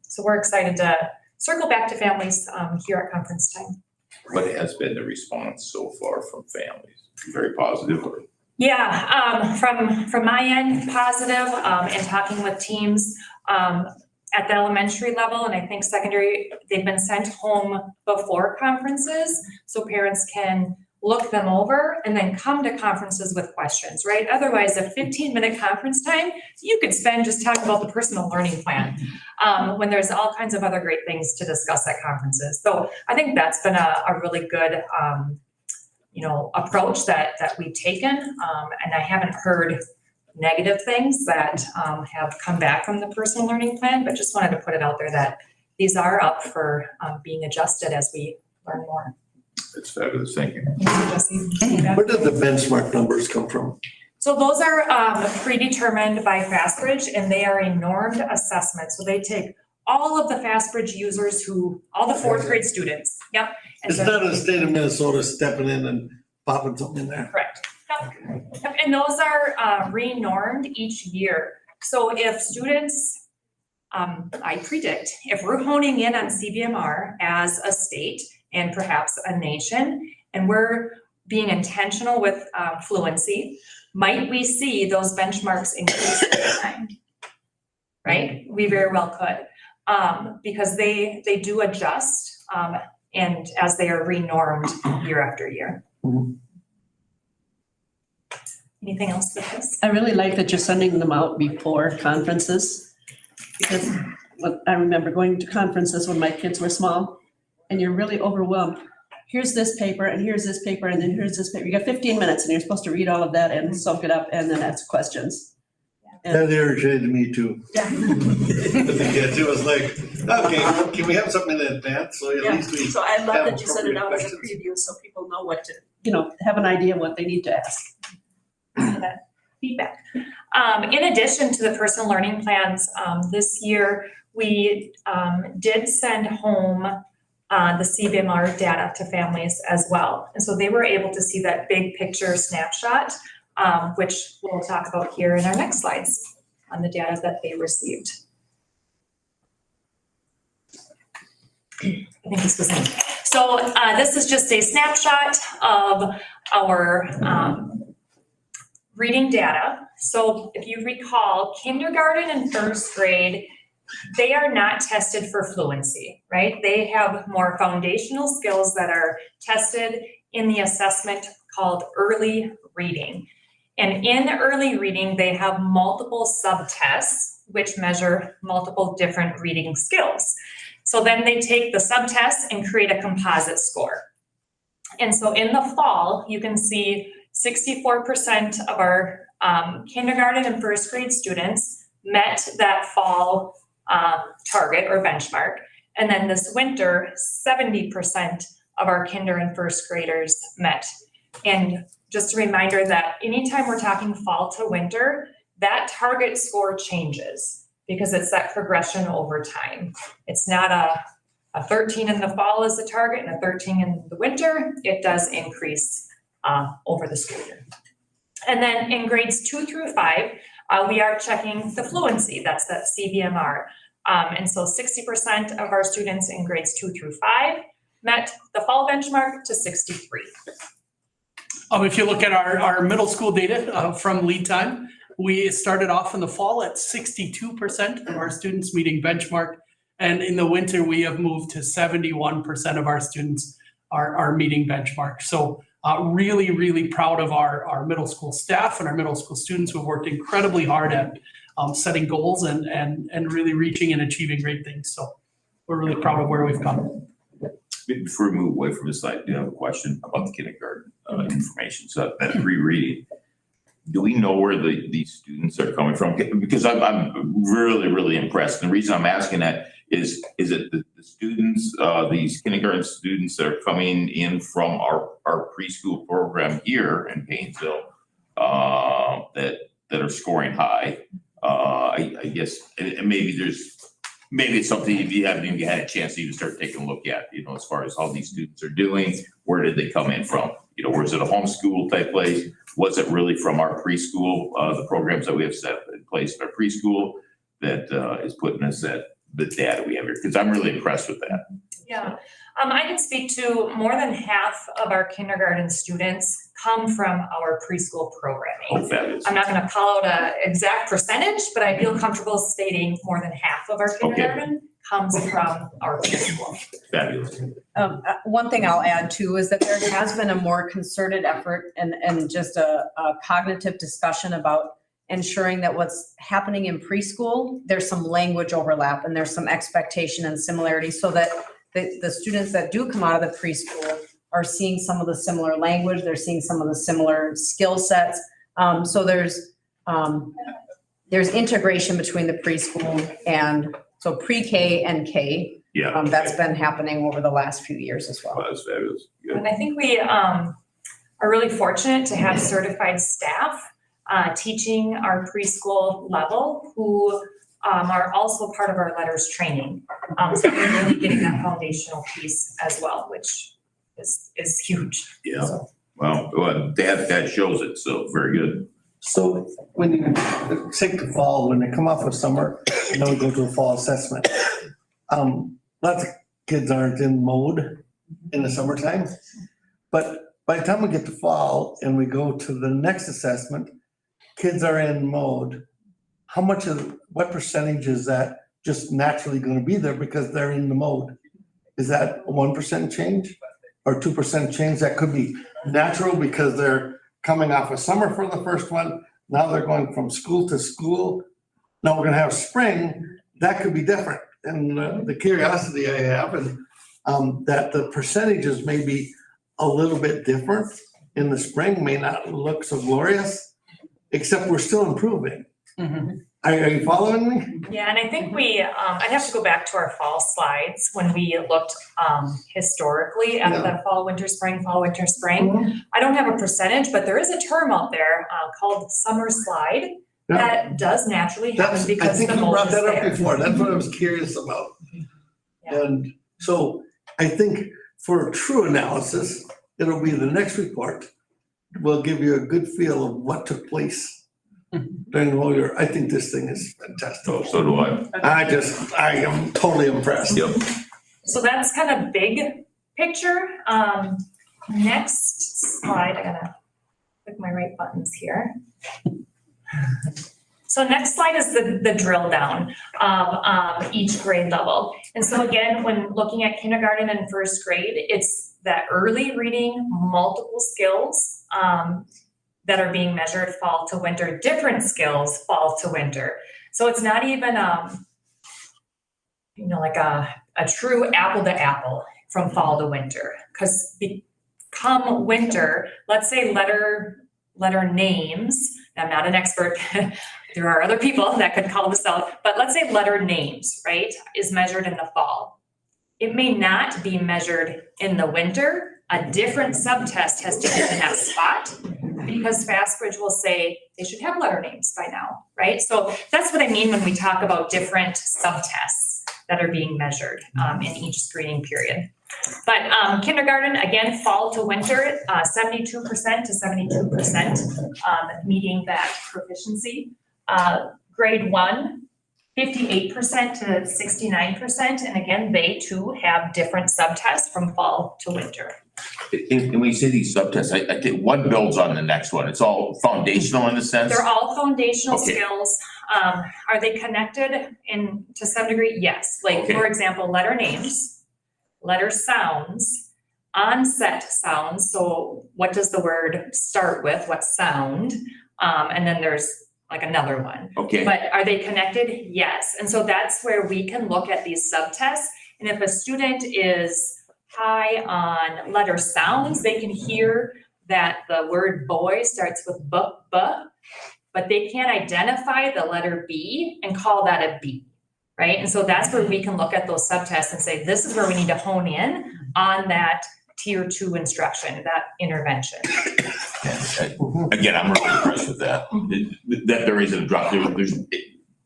So we're excited to circle back to families here at conference time. What has been the response so far from families? Very positive or? Yeah, from my end, positive, and talking with teams at the elementary level, and I think secondary, they've been sent home before conferences, so parents can look them over and then come to conferences with questions, right? Otherwise, a 15-minute conference time, you could spend just talking about the personal learning plan, when there's all kinds of other great things to discuss at conferences. So I think that's been a really good approach that we've taken, and I haven't heard negative things that have come back from the personal learning plan, but just wanted to put it out there that these are up for being adjusted as we learn more. It's fabulous, thank you. Where did the benchmark numbers come from? So those are predetermined by Fastbridge, and they are a normed assessment. So they take all of the Fastbridge users all the fourth grade students, yep. And It's so- not the state of Minnesota stepping in and popping something in there. Correct. Yep. And those are re-normed each year. So if students, I predict, if we're honing in on CBMR as a state and perhaps a nation, and we're being intentional with fluency, might we see those benchmarks increase over time? Right? We very well could, because they do adjust, and as they are re-normed year after year. Anything else with this? I really like that you're sending them out before conferences, because I remember going to conferences when my kids were small, and you're really overwhelmed. Here's this paper, and here's this paper, and then here's this paper. You got 15 minutes, and you're supposed to read all of that and soak it up, and then ask questions. That irritated me too. Yeah. With the kids, it was like, okay, can we have something in advance, so at least we. So I love have that you send it out as a appropriate preview so people know what to, have an idea what they need to ask. That feedback. In addition to the personal learning plans, this year we did send home the CBMR data to families as well. And so they were able to see that big picture snapshot, which we'll talk about here in our next slides on the data that they received. I think this was it. So this is just a snapshot of our reading data. So if you recall, kindergarten and first grade, they are not tested for fluency, right? They have more foundational skills that are tested in the assessment called early reading. And in early reading, they have multiple subtests, which measure multiple different reading skills. So then they take the subtests and create a composite score. And so in the fall, you can see 64% of our kindergarten and first grade students met that fall target or benchmark. And then this winter, 70% of our kinder and first graders met. And just a reminder that anytime we're talking fall to winter, that target score changes because it's that progression over time. It's not a 13 in the fall is the target and a 13 in the winter. It does increase over the school year. And then in grades 2 through 5, We are checking the fluency, that's that CBMR. And so 60% of our students in grades 2 through 5 met the fall benchmark to 63. If you look at our middle school data from lead time, we started off in the fall at 62% of our students meeting benchmark. And in the winter, we have moved to 71% of our students are meeting benchmark. So really, really proud of our middle school staff and our middle school students who have worked incredibly hard at setting goals and really reaching and achieving great things. So we're really proud of where we've come. Before we move away from this, I do have a question about the kindergarten information. So that rereading, do we know where these students are coming from? Because I'm really, really impressed. And the reason I'm asking that is it the students, these kindergarten students that are coming in from our preschool program here in Paynesville that are scoring high? I guess, and maybe it's something if you haven't even had a chance to even start taking a look at, as far as how these students are doing, where did they come in from? Was it a homeschool type place? Was it really from our preschool, the programs that we have set in place in our preschool that is putting us at the data we have here? Because I'm really impressed with that. Yeah, I can speak to more than half of our kindergarten students come from our preschool programming. Oh, fabulous. I'm not gonna call out an exact percentage, but I feel comfortable stating more than half of our kindergarten comes from our preschool. Fabulous. One thing I'll add too is that there has been a more concerted effort and just a cognitive discussion about ensuring that what's happening in preschool, there's some language overlap and there's some expectation and similarity so that the students that do come out of the preschool are seeing some of the similar language, they're seeing some of the similar skill sets. So there's integration between the preschool and so pre-K and K. Yeah. That's been happening over the last few years as well. Well, that's fabulous. Good. And I think we are really fortunate to have certified staff teaching our preschool level who are also part of our letters training. So we're really getting that foundational piece as well, which is huge. Yeah. So. Well, that shows it. So very good. So when you take the fall, when they come off of summer, and then we go to a fall assessment. Lots of kids aren't in mode in the summertime. But by the time we get to fall and we go to the next assessment, kids are in mode. What percentage is that just naturally going to be there because they're in the mode? Is that a 1% change or 2% change? That could be natural because they're coming off of summer for the first one. Now they're going from school to school. Now we're going to have spring. That could be different. And the curiosity I have is that the percentages may be a little bit different in the spring, may not look so glorious, except we're still improving. Mm-hmm. Are you following me? Yeah, and I think I'd have to go back to our fall slides when we looked historically at the fall, winter, spring, fall, winter, spring. Mm-hmm. I don't have a percentage, but there is a term out there called summer slide that does naturally happen I because think the you mold brought is that up there. before. That's what I was curious about. Yeah. And so I think for a true analysis, it'll be the next report. Will give you a good feel of what took place during the whole year. I think this thing is fantastic. So do I. I am totally impressed. Yep. So that's kind of big picture. Next slide, I gotta click my right buttons here. So next slide is the drill down of each grade level. And so again, when looking at kindergarten and first grade, it's that early reading, multiple skills that are being measured fall to winter, different skills fall to winter. So it's not even, like a true apple to apple from fall to winter. Because come winter, let's say letter names, I'm not an expert, there are other people that could call this out, but let's say letter names, right, is measured in the fall. It may not be measured in the winter. A different subtest has to get in that spot because FastBridge will say they should have letter names by now, right? So that's what I mean when we talk about different subtests that are being measured in each screening period. But kindergarten, again, fall to winter, 72% to 72% meeting that proficiency. Grade 1, 58% to 69%. And again, they too have different subtests from fall to winter. And when you say these subtests, I think one builds on the next one. It's all foundational in a sense. They're all foundational Okay. skills. Are they connected to some degree? Yes. Like, Okay. for example, letter names, letter sounds, onset sounds. So what does the word start with? What sound? And then there's like another one. Okay. But are they connected? Yes. And so that's where we can look at these subtests. And if a student is high on letter sounds, they can hear that the word boy starts with b, but they can't identify the letter B and call that a B, right? And so that's where we can look at those subtests and say, this is where we need to hone in on that tier 2 instruction, that intervention. Again, I'm really impressed with that. That there isn't a drop. There's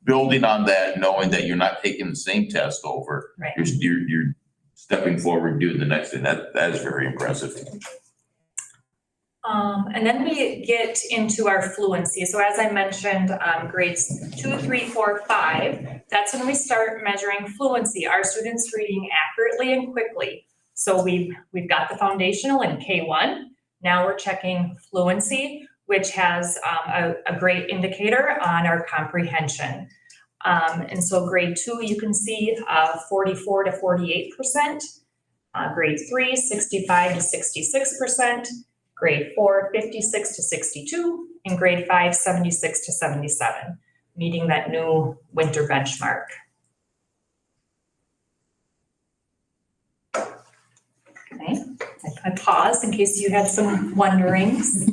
building on that, knowing that you're not taking the same test over. Right. You're stepping forward, doing the next thing. That is very impressive. And then we get into our fluency. So as I mentioned, grades 2, 3, 4, 5, that's when we start measuring fluency. Are students reading accurately and quickly? So we've got the foundational in K1. Now we're checking fluency, which has a great indicator on our comprehension. And so grade 2, you can see 44 to 48%. Grade 3, 65 to 66%. Grade 4, 56 to 62. And grade 5, 76 to 77, meeting that new winter benchmark. Okay, I paused in case you had some wonderings.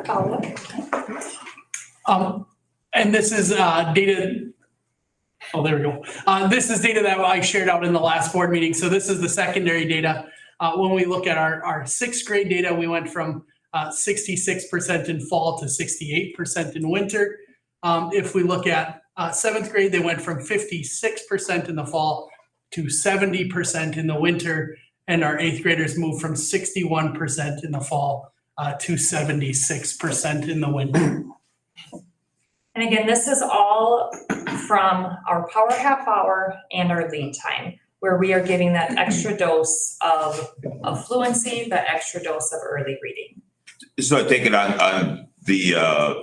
Follow up. And this is data. Oh, there we go. This is data that I shared out in the last board meeting. So this is the secondary data. When we look at our 6th grade data, we went from 66% in fall to 68% in winter. If we look at 7th grade, they went from 56% in the fall to 70% in the winter. And our 8th graders moved from 61% in the fall to 76% in the winter. And again, this is all from our power half hour and our lead time, where we are giving that extra dose of fluency, that extra dose of early reading. So I take it on the,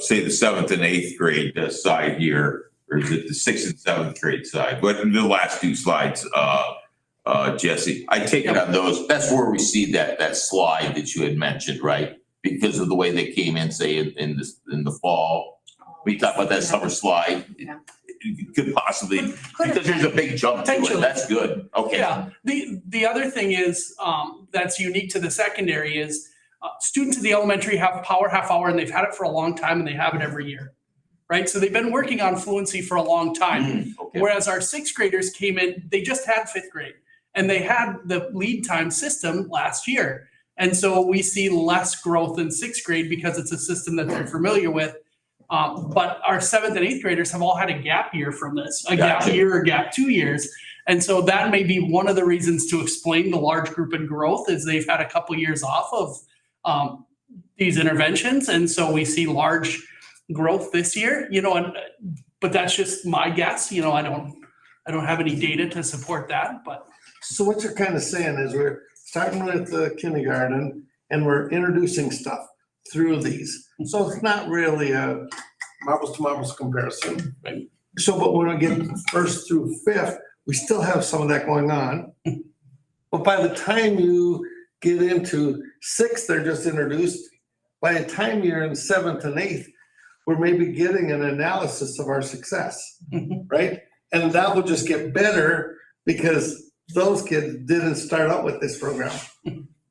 say the 7th and 8th grade side here, or is it the 6th and 7th grade side? But in the last 2 slides, Jesse, I take it on those, that's where we see that slide that you had mentioned, right? Because of the way they came in, say in the fall. We talked about that summer slide. Yeah. It could possibly, because there's a big jump to it. That's good. Okay. Yeah. The other thing is that's unique to the secondary is students in the elementary have power half hour and they've had it for a long time and they have it every year, right? So they've been working on fluency for a long time. Okay. Whereas our 6th graders came in, they just had 5th grade and they had the lead time system last year. And so we see less growth in 6th grade because it's a system that they're familiar with. But our 7th and 8th graders have all had a gap year from this, a gap year or gap 2 years. And so that may be one of the reasons to explain the large group in growth is they've had a couple years off of these interventions. And so we see large growth this year, but that's just my guess. I don't have any data to support that, but. So what you're kind of saying is we're starting with the kindergarten and we're introducing stuff through these. So it's not really a marbles to marbles comparison. Right. So, but when we get 1st through 5th, we still have some of that going on. But by the time you get into 6th, they're just introduced. By the time you're in 7th and 8th, we're maybe getting an analysis of our success, right? And that will just get better because those kids didn't start out with this program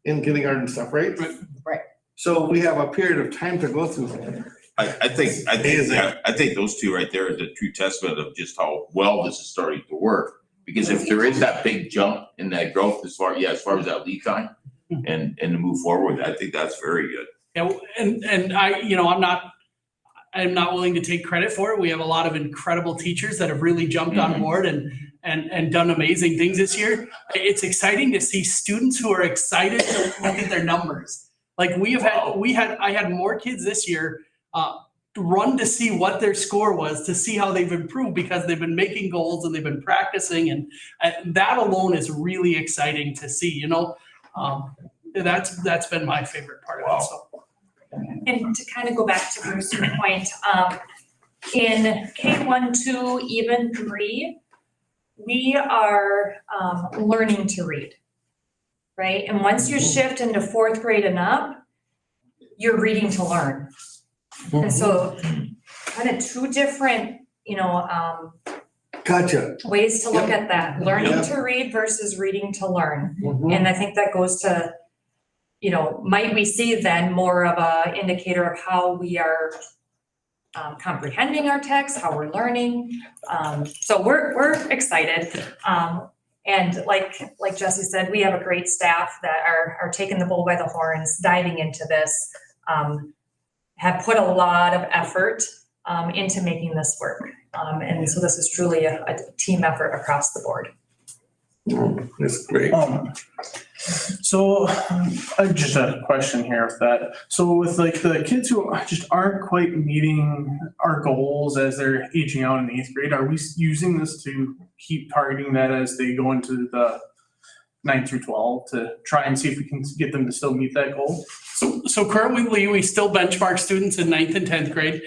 in kindergarten stuff, right? Right. So we have a period of time to go through. I think those two right there is a true testament of just how well this is starting to work. Because if there is that big jump in that growth as far as that lead time and to move forward, I think that's very good. Yeah, and I'm not willing to take credit for it. We have a lot of incredible teachers that have really jumped on board and done amazing things this year. It's exciting to see students who are excited to look at their numbers. Like I had more kids this year run to see what their score was, to see how they've improved, because they've been making goals and they've been practicing, and that alone is really exciting to see, you know? That's been my favorite part of it, so. And to kind of go back to Bruce's point, in K1, 2, even 3, we are learning to read, right? And once you shift into 4th grade and up, you're reading to learn. And so kind of 2 different, Gotcha. ways to look at that, learning Yep. to read versus reading to learn. Mhm. And I think that goes to, might we see then more of a indicator of how we are comprehending our text, how we're learning. So we're excited. And like Jesse said, we have a great staff that are taking the bull by the horns, diving into this, have put a lot of effort into making this work. And so this is truly a team effort across the board. That's great. So just a question here with that. So with like the kids who just aren't quite meeting our goals as they're aging out in the 8th grade, are we using this to keep targeting that as they go into the 9 through 12 to try and see if we can get them to still meet that goal? So currently, we still benchmark students in 9th and 10th grade.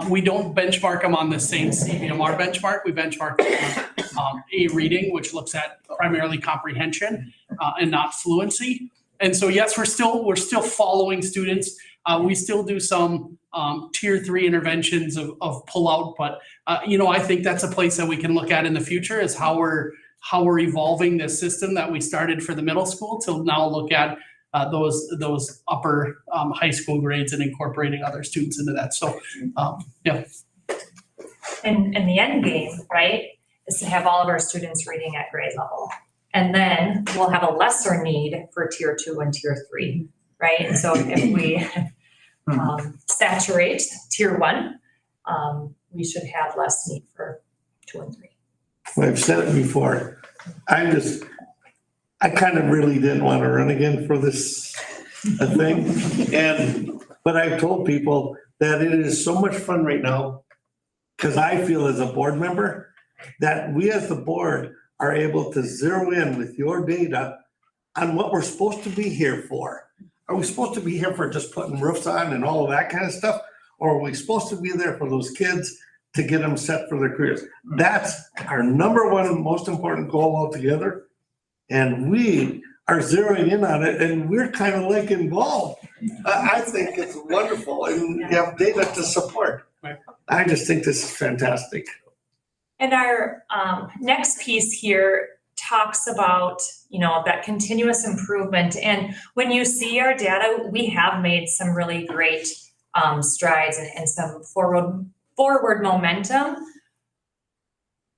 We don't benchmark them on the same CBMR benchmark. We benchmark a reading, which looks at primarily comprehension and not fluency. And so, yes, we're still following students. We still do some tier 3 interventions of pull out, but I think that's a place that we can look at in the future, is how we're evolving this system that we started for the middle school to now look at those upper high school grades and incorporating other students into that. So, yeah. And the end game, right, is to have all of our students reading at grade level. And then we'll have a lesser need for tier 2 and tier 3, right? And so if we saturate tier 1, we should have less need for 2 and 3. Well, I've said it before. I kind of really didn't want to run again for this thing. But I've told people that it is so much fun right now, because I feel as a board member that we as the board are able to zero in with your data on what we're supposed to be here for. Are we supposed to be here for just putting roofs on and all of that kind of stuff? Or are we supposed to be there for those kids to get them set for their careers? That's our number one most important goal altogether. And we are zeroing in on it, and we're kind of like involved. I think it's wonderful, and you have data to support. I just think this is fantastic. And our next piece here talks about, that continuous improvement. And when you see our data, we have made some really great strides and some forward momentum,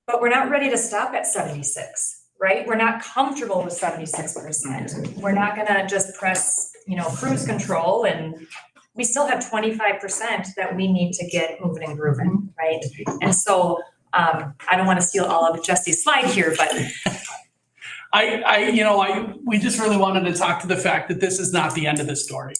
but we're not ready to stop at 76. Right? We're not comfortable with 76%. We're not gonna just press, cruise control, and we still have 25% that we need to get moving and grooving, right? And so I don't want to steal all of Jesse's slide here, but we just really wanted to talk to the fact that this is not the end of the story,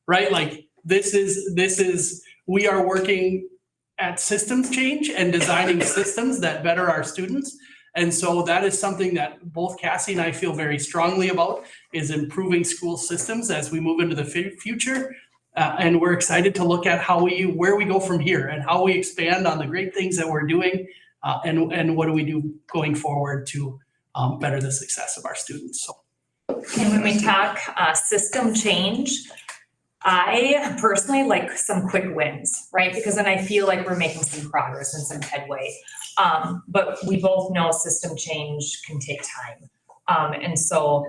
right? Like this is, we are working at systems change and designing systems that better our students. And so that is something that both Cassie and I feel very strongly about, is improving school systems as we move into the future. And we're excited to look at where we go from here and how we expand on the great things that we're doing, and what do we do going forward to better the success of our students. So. And when we talk system change, I personally like some quick wins, right? Because then I feel like we're making some progress and some headway. But we both know system change can take time. And so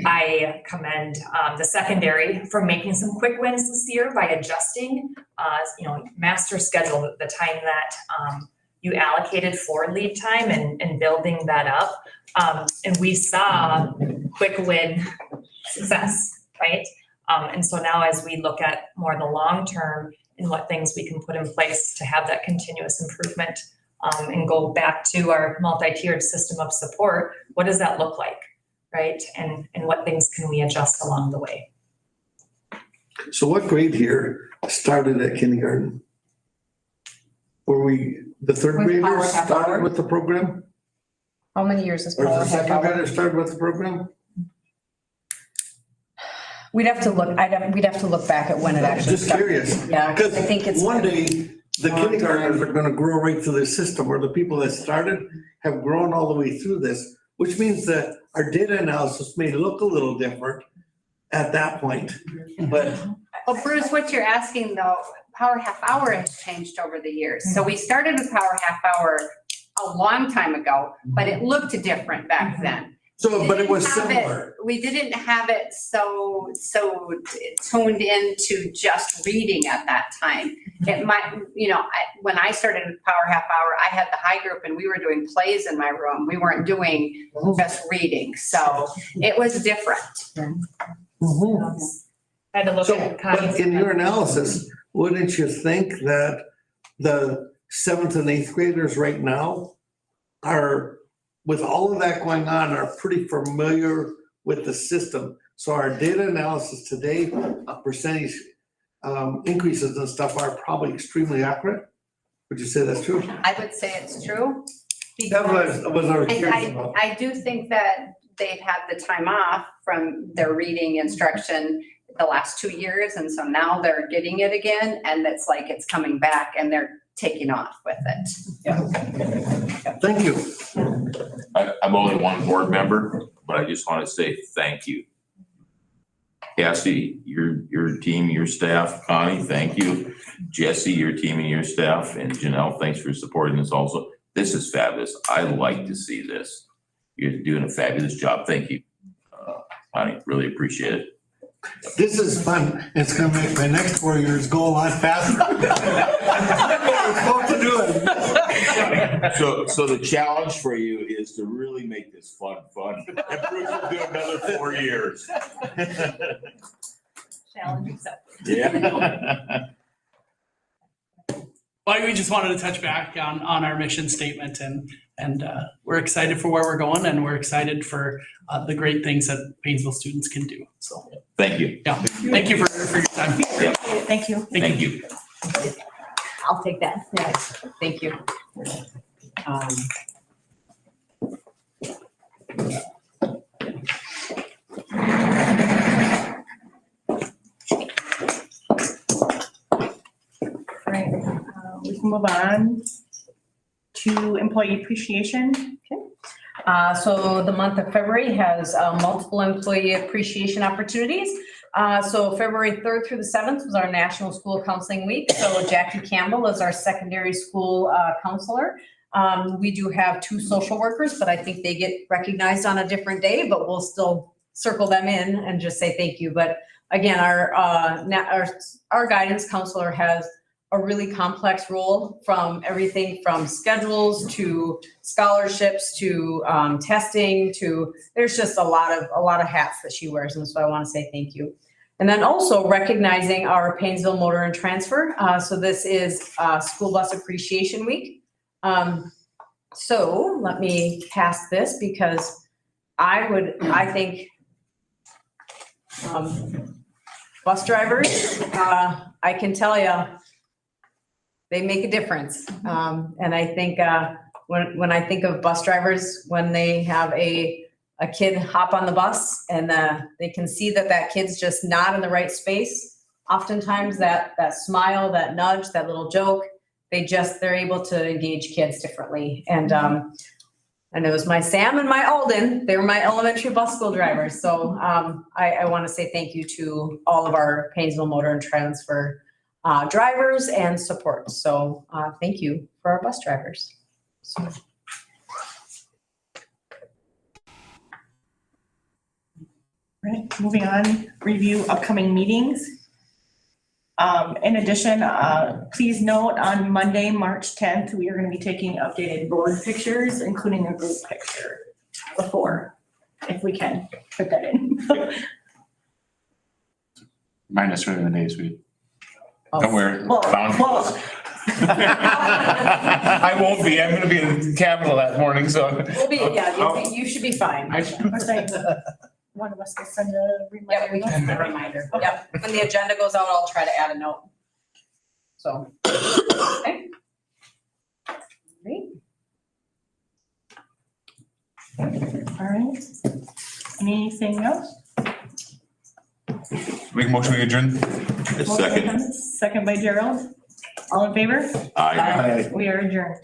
I commend the secondary for making some quick wins this year by adjusting, master schedule, the time that you allocated for lead time and building that up. And we saw quick win success, right? And so now as we look at more the long term and what things we can put in place to have that continuous improvement, and go back to our multi-tiered system of support, what does that look like, right? And what things can we adjust along the way? So what grade here started at kindergarten? the third With Power graders Half started Hour? with the program? How many years has Or Power the Half second Hour? graders started with the program? We'd have to look, we'd have to look back at when it actually Just started. curious, Yeah, because I think it's. one day, the long kindergartners time. are gonna grow right through the system, or the people that started have grown all the way through this, which means that our data analysis may look a little different at that point, but Well, Bruce, what you're asking though, Power Half Hour has changed over the years. So we started with Power Half Hour a long time ago, but it looked different back then. but it was We didn't have it- similar. We didn't have it so tuned into just reading at that time. It might, when I started with Power Half Hour, I had the high group and we were doing plays in my room. We weren't doing just reading. So it was different. Mhm. I had to look So, at but Connie's. in your analysis, wouldn't you think that the 7th and 8th graders right now are, with all of that going on, are pretty familiar with the system? So our data analysis today, percentage increases and stuff are probably extremely accurate? Would you say that's true? I would say it's true. That was our And curious about. I do think that they've had the time off from their reading instruction the last 2 years, and so now they're getting it again, and it's like it's coming back and they're taking off with it. Thank you. I'm only one board member, but I just want to say thank you. Cassie, your team, your staff, Connie, thank you. Jesse, your team and your staff, and Janelle, thanks for supporting this also. This is fabulous. I like to see this. You're doing a fabulous job. Thank you. Connie, really appreciate it. This is fun. It's gonna make my next 4 years go a lot faster. We're supposed to do it. So the challenge for you is to really make this fun. And Bruce will do another 4 years. Challenge accepted. Yeah. Well, we just wanted to touch back on our mission statement and we're excited for where we're going and we're excited for the great things that Paynesville students can do. So, Thank you. yeah, thank you for your time. Thank you. Thank you. I'll take that. Yes, thank you. Right, we can move on to employee appreciation. So the month of February has multiple employee appreciation opportunities. So February 3rd through the 7th was our National School Counseling Week. So Jackie Campbell is our secondary school counselor. We do have 2 social workers, but I think they get recognized on a different day, but we'll still circle them in and just say thank you. But again, our guidance counselor has a really complex role, from everything from schedules to scholarships to testing to, there's just a lot of hats that she wears. And so I want to say thank you. And then also recognizing our Paynesville Motor and Transfer. So this is School Bus Appreciation Week. So let me pass this because I think bus drivers, I can tell you, they make a difference. And I think when I think of bus drivers, when they have a kid hop on the bus and they can see that kid's just not in the right space, oftentimes that smile, that nudge, that little joke, they're able to engage kids differently. And it was my Sam and my Alden, they were my elementary bus school drivers. So I want to say thank you to all of our Paynesville Motor and Transfer drivers and support. So thank you for our bus drivers. So. Right, moving on, review upcoming meetings. In addition, please note on Monday, March 10th, we are going to be taking updated board pictures, including a group picture before, if we can put that in. Mine is really the day sweet. Don't worry. Well, I won't be. I'm gonna be in the Capitol that morning, so. You should be fine. One of us will send a reminder. Yeah, we can send a reminder. Yep, when the agenda goes out, I'll try to add a note. So, okay. All right. Anything else? Make a motion to adjourn? A second. Second by Gerald. All in favor? Aye. We are adjourned.